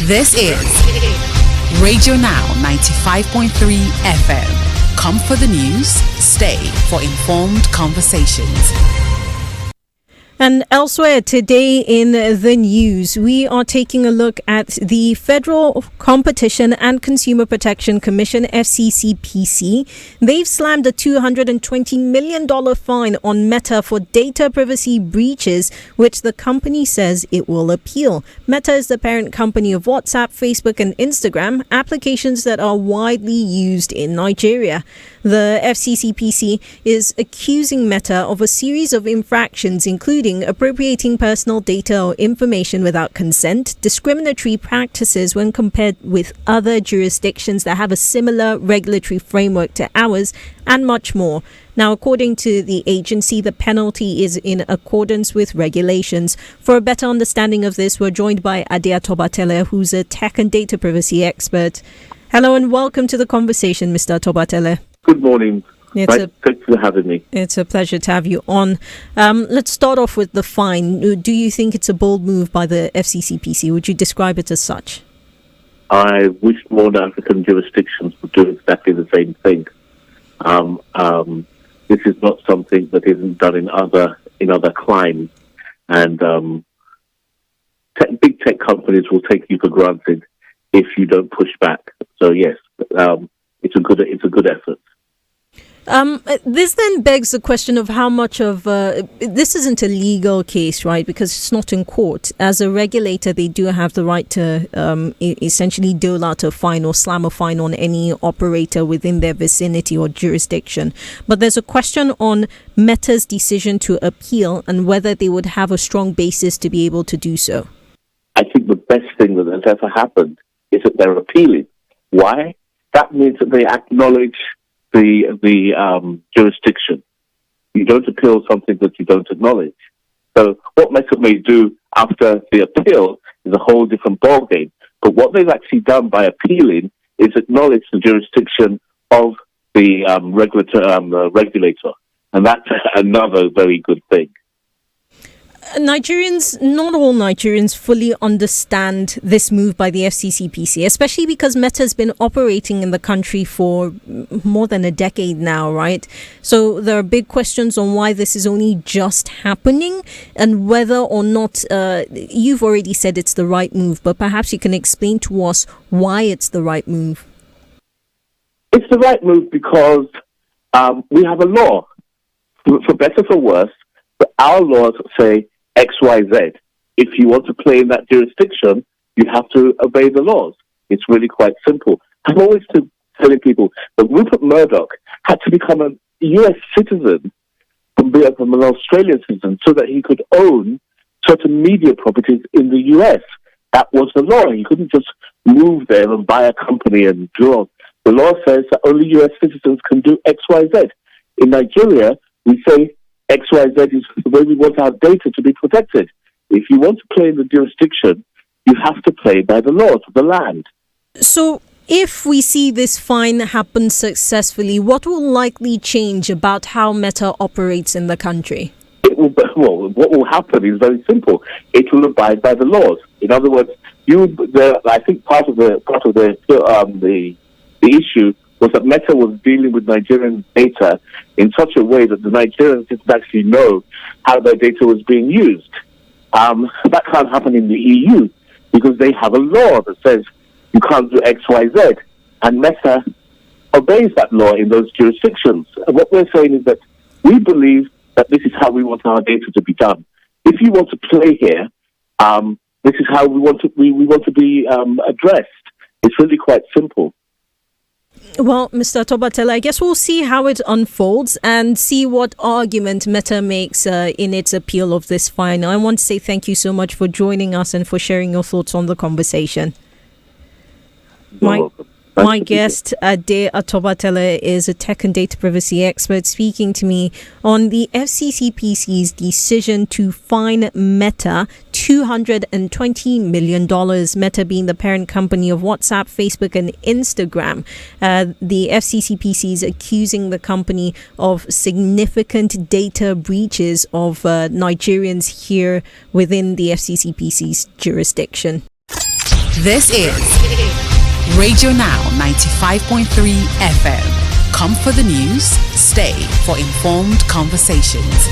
This is Radio Now 95.3 FM. Come for the news, stay for informed conversations. And elsewhere today in the news, we are taking a look at the Federal Competition and Consumer Protection Commission, FCCPC. They've slammed a $220 million fine on Meta for data privacy breaches, which the company says it will appeal. Meta is the parent company of WhatsApp, Facebook and Instagram, applications that are widely used in Nigeria. The FCCPC is accusing Meta of a series of infractions, including appropriating personal data or information without consent, discriminatory practices when compared with other jurisdictions that have a similar regulatory framework to ours, and much more. Now, according to the agency, the penalty is in accordance with regulations. For a better understanding of this, we're joined by Adea Tobatele, who's a tech and data privacy expert. Hello and welcome to the conversation, Mr. Tobatele. Good morning. Thanks for having me. It's a pleasure to have you on. Let's start off with the fine. Do you think it's a bold move by the FCCPC? Would you describe it as such? I wish more African jurisdictions would do exactly the same thing. This is not something that isn't done in other crimes, and big tech companies will take you for granted if you don't push back. So yes, it's a good effort. This then begs the question of how much of this isn't a legal case, right? Because it's not in court. As a regulator, they do have the right to essentially dole out a fine or slam a fine on any operator within their vicinity or jurisdiction. But there's a question on Meta's decision to appeal and whether they would have a strong basis to be able to do so. I think the best thing that has ever happened is that they're appealing. Why? That means that they acknowledge the jurisdiction. You don't appeal something that you don't acknowledge. So what Meta may do after the appeal is a whole different ballgame. But what they've actually done by appealing is acknowledge the jurisdiction of the regulator. And that's another very good thing. Not all Nigerians fully understand this move by the FCCPC, especially because Meta has been operating in the country for more than a decade now, right? So there are big questions on why this is only just happening and whether or not you've already said it's the right move, but perhaps you can explain to us why it's the right move. It's the right move because we have a law, for better for worse, but our laws say X, Y, Z. If you want to play in that jurisdiction, you have to obey the laws. It's really quite simple. I'm always telling people that Rupert Murdoch had to become a U.S. citizen from an Australian citizen so that he could own certain media properties in the U.S. That was the law. He couldn't just move there and buy a company and draw. The law says that only U.S. citizens can do X, Y, Z. In Nigeria, we say X, Y, Z is the way we want our data to be protected. If you want to play in the jurisdiction, you have to play by the laws of the land. So if we see this fine happen successfully, what will likely change about how Meta operates in the country? What will happen is very simple. It will abide by the laws. In other words, I think part of the issue was that Meta was dealing with Nigerian data in such a way that the Nigerians didn't actually know how their data was being used. That can't happen in the EU because they have a law that says you can't do X, Y, Z. And Meta obeys that law in those jurisdictions. And what we're saying is that we believe that this is how we want our data to be done. If you want to play here, this is how we want to be addressed. It's really quite simple. Well, Mr. Tobatele, I guess we'll see how it unfolds and see what argument Meta makes in its appeal of this fine. I want to say thank you so much for joining us and for sharing your thoughts on the conversation. You're welcome. My guest, Adea Tobatele, is a tech and data privacy expert speaking to me on the FCCPC's decision to fine Meta $220 million, Meta being the parent company of WhatsApp, Facebook and Instagram. The FCCPC is accusing the company of significant data breaches of Nigerians here within the FCCPC's jurisdiction. This is Radio Now 95.3 FM. Come for the news, stay for informed conversations.